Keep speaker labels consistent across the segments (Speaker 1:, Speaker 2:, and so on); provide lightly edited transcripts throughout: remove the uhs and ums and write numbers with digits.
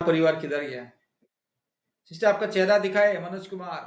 Speaker 1: परिवार किधर गया? सिस्टर आपका चेहरा दिखाए मनोज कुमार।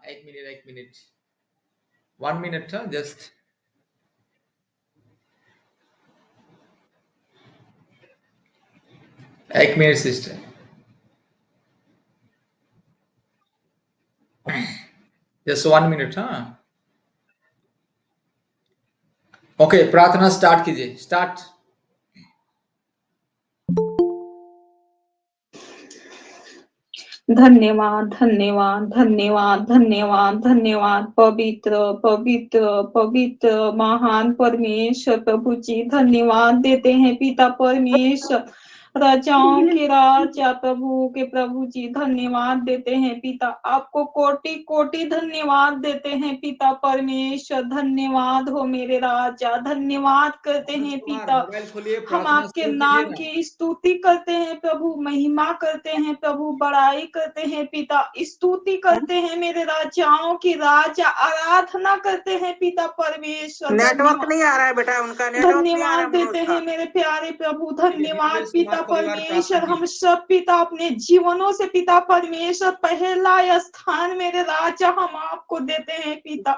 Speaker 1: एक मिनट 1 मिनट था जस्ट। एक मिनट सिस्टर, जस्ट 1 मिनट। हाँ ओके, प्रार्थना स्टार्ट कीजिए। स्टार्ट।
Speaker 2: धन्यवाद धन्यवाद धन्यवाद धन्यवाद धन्यवाद पवित्र पवित्र पवित्र महान परमेश्वर प्रभु जी, धन्यवाद देते हैं पिता परमेश्वर, राजाओं के राजा प्रभु के प्रभु जी, धन्यवाद देते हैं पिता, आपको कोटि कोटि धन्यवाद देते हैं पिता परमेश्वर। धन्यवाद हो मेरे राजा, धन्यवाद करते हैं पिता, हम आपके नाम की स्तुति करते हैं प्रभु, महिमा करते हैं प्रभु, बड़ाई करते हैं पिता, स्तुति करते हैं मेरे राजाओं की राजा, आराधना करते हैं पिता परमेश्वर।
Speaker 3: नेटवर्क नहीं आ रहा है बेटा उनका,
Speaker 2: धन्यवाद देते हैं मेरे प्यारे प्रभु, धन्यवाद पिता परमेश्वर। हम सब पिता अपने जीवनों से पिता परमेश्वर पहला स्थान मेरे राजा हम आपको देते हैं पिता,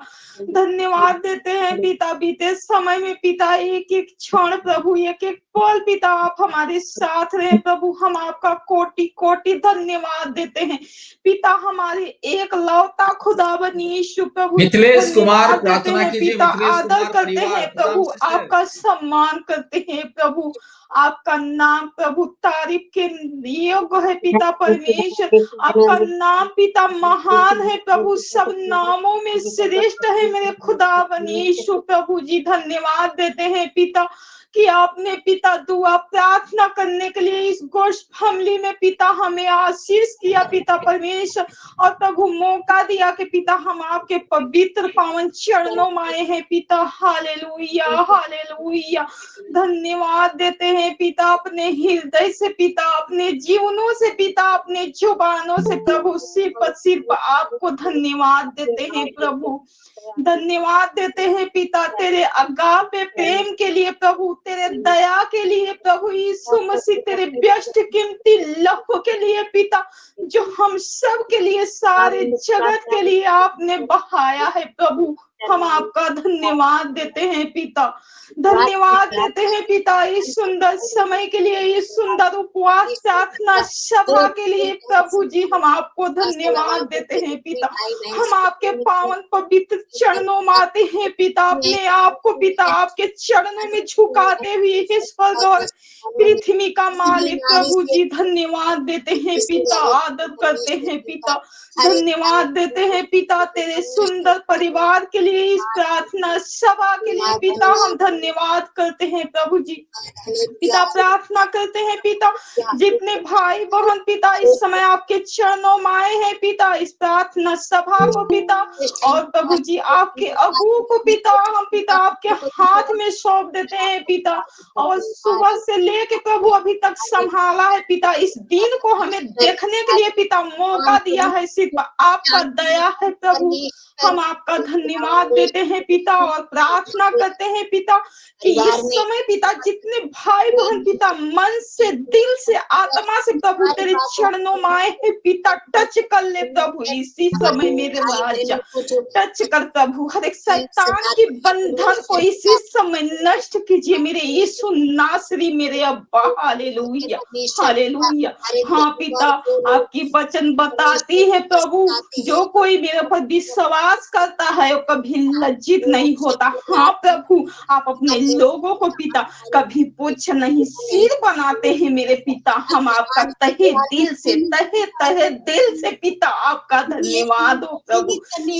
Speaker 2: धन्यवाद देते हैं पिता। बीते समय में पिता एक एक क्षण प्रभु, एक एक पल पिता आप हमारे साथ रहे प्रभु, हम आपका कोटि कोटि धन्यवाद देते हैं पिता। हमारे एक लौता खुदावन यीशु प्रभु,
Speaker 1: मिथिलेश कुमार
Speaker 2: देते
Speaker 1: प्रार्थना
Speaker 2: हैं
Speaker 1: कीजिए।
Speaker 2: पिता,
Speaker 1: मिथिलेश
Speaker 2: आदर
Speaker 1: कुमार
Speaker 2: करते हैं प्रभु, आपका सम्मान करते हैं प्रभु, आपका नाम प्रभु तारीफ के योग्य है पिता परमेश्वर, आपका नाम पिता महान है प्रभु, सब नामों में श्रेष्ठ है मेरे खुदावन यीशु प्रभु जी। धन्यवाद देते हैं पिता कि आपने पिता दुआ प्रार्थना करने के लिए इस गोष्ठ फैमिली में पिता हमें आशीष किया पिता परमेश्वर, और प्रभु मौका दिया कि पिता हम आपके पवित्र पावन चरणों में आए हैं पिता। हालेलुया हालेलुया, धन्यवाद देते हैं पिता, अपने हृदय से पिता, अपने जीवनों से पिता, अपने जुबानों से प्रभु, सिर्फ आपको धन्यवाद देते हैं प्रभु, धन्यवाद देते हैं पिता तेरे अगापे प्रेम के लिए प्रभु, तेरे दया के लिए प्रभु यीशु मसीह, तेरे व्यस्त कीमती लहू के लिए पिता, जो हम सब के लिए, सारे जगत के लिए आपने बहाया है प्रभु। हम आपका धन्यवाद देते हैं पिता, धन्यवाद देते हैं पिता इस सुंदर समय के लिए, इस सुंदर उपवास प्रार्थना सभा के लिए प्रभु जी, हम आपको धन्यवाद देते हैं पिता। हम आपके पावन पवित्र चरणों में आते हैं पिता, अपने आप को पिता आपके चरणों में झुकाते हुए, हे स्वर्ग और पृथ्वी का मालिक प्रभु जी, धन्यवाद देते हैं पिता, आदर करते हैं पिता, धन्यवाद देते हैं पिता तेरे सुंदर परिवार के लिए, इस प्रार्थना सभा के लिए पिता हम धन्यवाद करते हैं प्रभु जी। पिता प्रार्थना करते हैं पिता, जितने भाई बहन पिता इस समय आपके चरणों में आए हैं पिता, इस प्रार्थना सभा को पिता, और प्रभु जी आपके अगुओं को पिता, हम पिता आपके हाथ में सौंप देते हैं पिता, और सुबह से लेके प्रभु अभी तक संभाला है पिता, इस दिन को हमें देखने के लिए पिता मौका दिया है, सिर्फ आपका दया है प्रभु। हम आपका धन्यवाद देते हैं पिता, और प्रार्थना करते हैं पिता कि इस समय पिता जितने भाई बहन पिता मन से, दिल से, आत्मा से प्रभु तेरे चरणों में आए हैं पिता, टच कर ले प्रभु इसी समय मेरे राजा, टच कर प्रभु, हर एक शैतान की बंधन को इसी समय नष्ट कीजिए मेरे यीशु नासरी मेरे अब्बा। Hallelujah hallelujah. हाँ पिता, आपकी वचन बताती है प्रभु, जो कोई मेरे पर विश्वास करता है वो कभी लज्जित नहीं होता। हाँ प्रभु, आप अपने लोगों को पिता कभी पुच्छ नहीं, सिर बनाते हैं मेरे पिता। हम आपका तहे दिल से, तहे दिल से पिता आपका धन्यवाद हो प्रभु।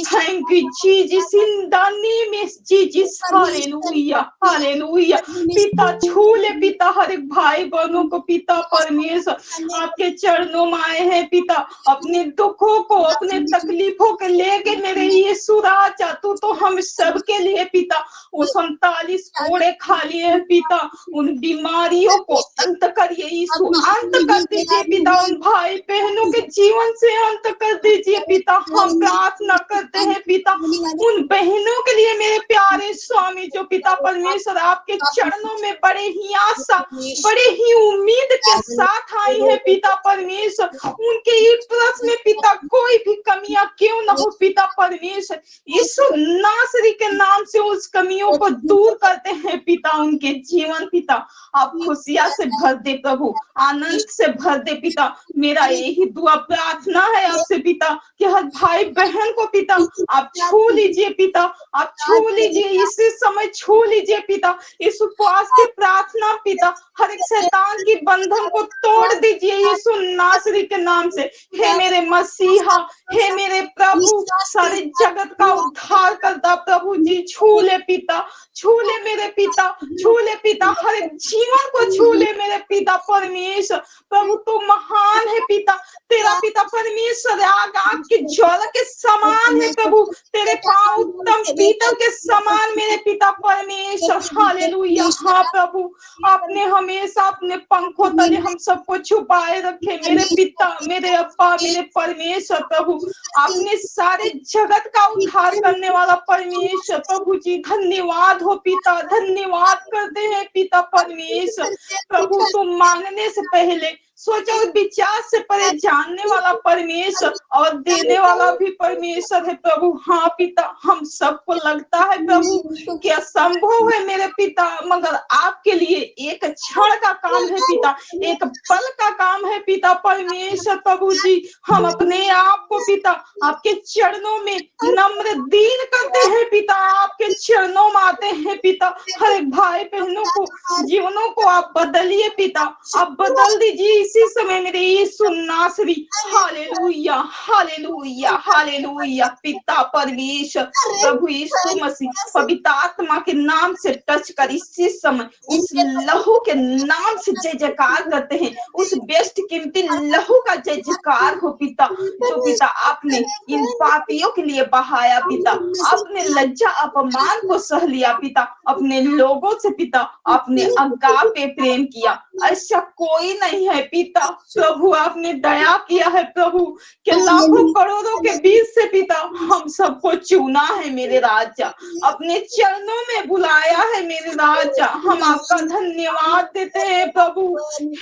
Speaker 2: Thank you Jesus, in the name of Jesus. Hallelujah hallelujah. पिता छू ले पिता हर एक भाई बहनों को पिता परमेश्वर आपके चरणों में आए हैं पिता, अपने दुखों को, अपने तकलीफों को लेके मेरे यीशु राजा तू तू तो हम सब के लिए पिता वो 47 कोड़े खा लिए हैं पिता। उन बीमारियों को अंत करिए यीशु, अंत कर दीजिए पिता। उन भाई बहनों के जीवन से अंत कर दीजिए पिता। हम प्रार्थना करते हैं पिता उन बहनों के लिए मेरे प्यारे स्वामी, जो पिता परमेश्वर आपके चरणों में बड़े ही आशा, बड़े ही उम्मीद के साथ आई है पिता परमेश्वर। उनके प्रश्न में पिता कोई भी कमियां क्यों न हो पिता परमेश्वर, यीशु नासरी के नाम से उस कमियों को दूर करते हैं पिता। उनके जीवन पिता आप खुशियां से भर दे प्रभु, आनंद से भर दे पिता। मेरा यही दुआ प्रार्थना है आपसे पिता कि हर भाई बहन को पिता आप छू लीजिए पिता, आप छू लीजिए, इसी समय छू लीजिए पिता। इस उपवास की प्रार्थना पिता हर एक शैतान की बंधन को तोड़ दीजिए यीशु नासरी के नाम से। हे मेरे मसीहा, हे मेरे प्रभु, सारे जगत का उद्धार करता प्रभु जी, छू ले पिता, छू ले मेरे पिता, छू ले पिता, हर एक जीवन को छू ले मेरे पिता परमेश्वर। प्रभु तू महान है पिता, तेरा पिता परमेश्वर आग आग की ज्वाला के समान है प्रभु, तेरे पांव उत्तम पीतल के समान मेरे पिता परमेश्वर। हालेलुया। हाँ प्रभु, आपने हमेशा अपने पंखों तले हम सबको छुपाए रखे मेरे पिता, मेरे अब्बा, मेरे परमेश्वर। प्रभु आपने सारे जगत का उद्धार करने वाला परमेश्वर प्रभु जी, धन्यवाद हो पिता, धन्यवाद करते हैं पिता परमेश्वर। प्रभु तुम मांगने से पहले सोचो विचार से परे जानने वाला परमेश्वर और देने वाला भी परमेश्वर है प्रभु। हाँ पिता, हम सबको लगता है प्रभु कि असंभव है मेरे पिता, मगर आपके लिए एक क्षण का काम है पिता, एक पल का काम है पिता परमेश्वर। प्रभु जी हम अपने आप को पिता आपके चरणों में नम्र दीन करते हैं पिता, आपके चरणों में आते हैं पिता। हर एक भाई बहनों को जीवनों को आप बदलिए पिता, आप बदल दीजिए इसी समय मेरे यीशु नासरी। Hallelujah, hallelujah, hallelujah. पिता परमेश्वर प्रभु यीशु मसीह पवित्र आत्मा के नाम से टच कर इसी समय उस लहू के नाम से जय जयकार करते हैं, उस बेस्ट कीमती लहू का जय जयकार हो पिता, जो पिता आपने इन पापियों के लिए बहाया पिता। आपने लज्जा अपमान को सह लिया पिता, अपने लोगों से पिता आपने अगापे प्रेम किया, ऐसा कोई नहीं है पिता। प्रभु आपने दया किया है प्रभु कि लाखों करोड़ों के बीच से पिता हम सबको चुना है मेरे राजा, अपने चरणों में बुलाया है मेरे राजा। हम आपका धन्यवाद देते हैं प्रभु।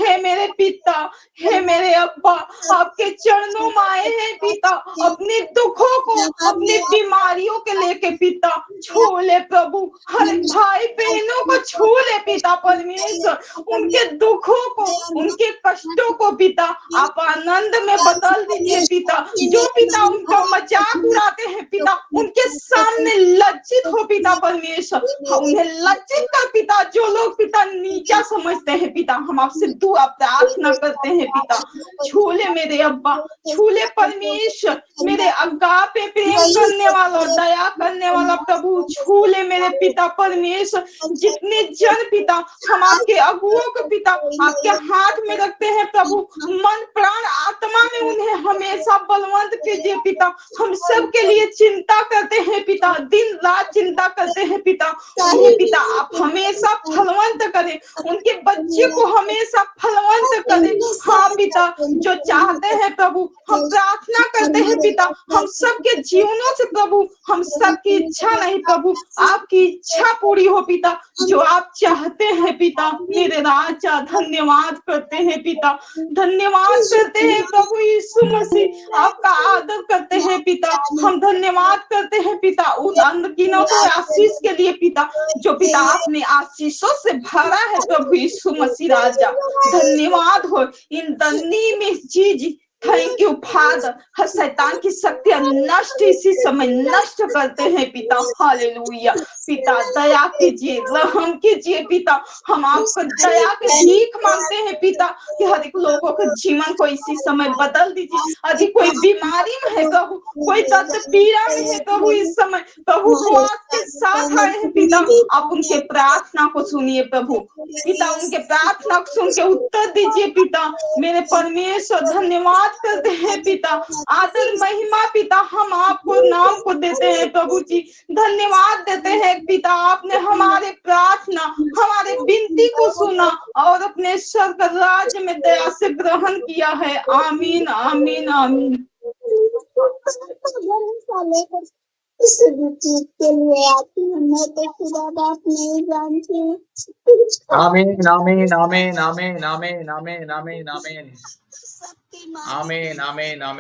Speaker 2: हे मेरे पिता, हे मेरे अब्बा, आपके चरणों में आए हैं पिता, अपने दुखों को, अपनी बीमारियों के लेके पिता छू ले प्रभु, हर एक भाई बहनों को छू ले पिता परमेश्वर, उनके दुखों को, उनके कष्टों को पिता आप आनंद में बदल दीजिए पिता। जो पिता उनका मजाक उड़ाते हैं पिता उनके सामने लज्जित हो पिता परमेश्वर, उन्हें लज्जित कर पिता। जो लोग पिता नीचा समझते हैं पिता, हम आपसे दुआ प्रार्थना करते हैं पिता, छूले मेरे अब्बा, छूले परमेश्वर, मेरे अगापे प्रेम करने वाला, दया करने वाला प्रभु, छूले मेरे पिता परमेश्वर। जितने जन पिता हम आपके अगुओं को पिता आपके हाथ में रखते हैं प्रभु, मन प्राण आत्मा में उन्हें हमेशा बलवंत कीजिए पिता। हम सब के लिए चिंता करते हैं पिता, दिन रात चिंता करते हैं पिता, उन्हें पिता आप हमेशा फलवंत करें, उनके बच्चे को हमेशा फलवंत करें। हाँ पिता, जो चाहते हैं प्रभु, हम प्रार्थना करते हैं पिता हम सबके जीवनों से प्रभु, हम सबकी इच्छा नहीं प्रभु, आपकी इच्छा पूरी हो पिता, जो आप चाहते हैं पिता मेरे राजा। धन्यवाद करते हैं पिता, धन्यवाद करते हैं प्रभु यीशु मसीह, आपका आदर करते हैं पिता। हम धन्यवाद करते हैं पिता उन अनगिनत आशीष के लिए पिता, जो पिता आपने आशीषों से भरा है प्रभु यीशु मसीह राजा। धन्यवाद हो in the name of Jesus. Thank you father. हर शैतान की शक्तियां नष्ट इसी समय नष्ट करते हैं पिता। हालेलुया। पिता दया कीजिए, रहम कीजिए पिता, हम आपको दया की भीख मांगते हैं पिता कि हर एक लोगों के जीवन को इसी समय बदल दीजिए। यदि कोई बीमारी में है प्रभु, कोई दर्द पीड़ा में है प्रभु, इस समय प्रभु उपवास के साथ आए हैं पिता, आप उनके प्रार्थना को सुनिए प्रभु पिता, उनके प्रार्थना को सुन के उत्तर दीजिए पिता मेरे परमेश्वर। धन्यवाद धन्यवाद करते हैं पिता। आदर महिमा पिता हम आपको नाम को देते हैं प्रभु जी। धन्यवाद देते हैं पिता, आपने हमारे प्रार्थना, हमारे विनती को सुना और अपने स्वर्ग राज्य में दया से ग्रहण किया है। आमीन आमीन आमीन।
Speaker 4: भरोसा लेकर इस चीज के लिए आती हूँ, मैं तो खुदा बाप नहीं जानती।
Speaker 1: आमीन आमीन आमीन आमीन आमीन आमीन आमीन आमीन
Speaker 4: सबकी माँ
Speaker 1: आमीन आमीन आमीन।